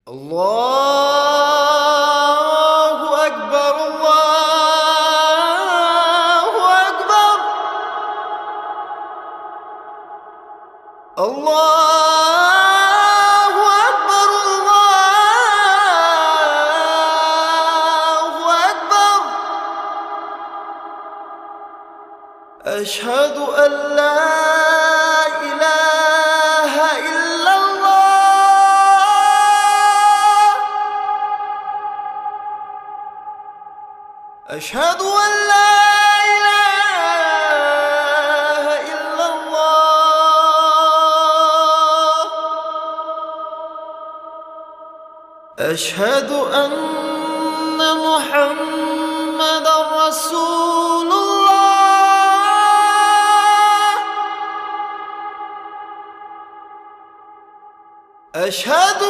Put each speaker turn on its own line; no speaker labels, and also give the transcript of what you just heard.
الله أكبر الله أكبر الله أكبر الله أكبر. أشهد أن لا إله إلا الله. أشهد أن لا إله إلا الله. أشهد أن محمدًا رسول الله. أشهد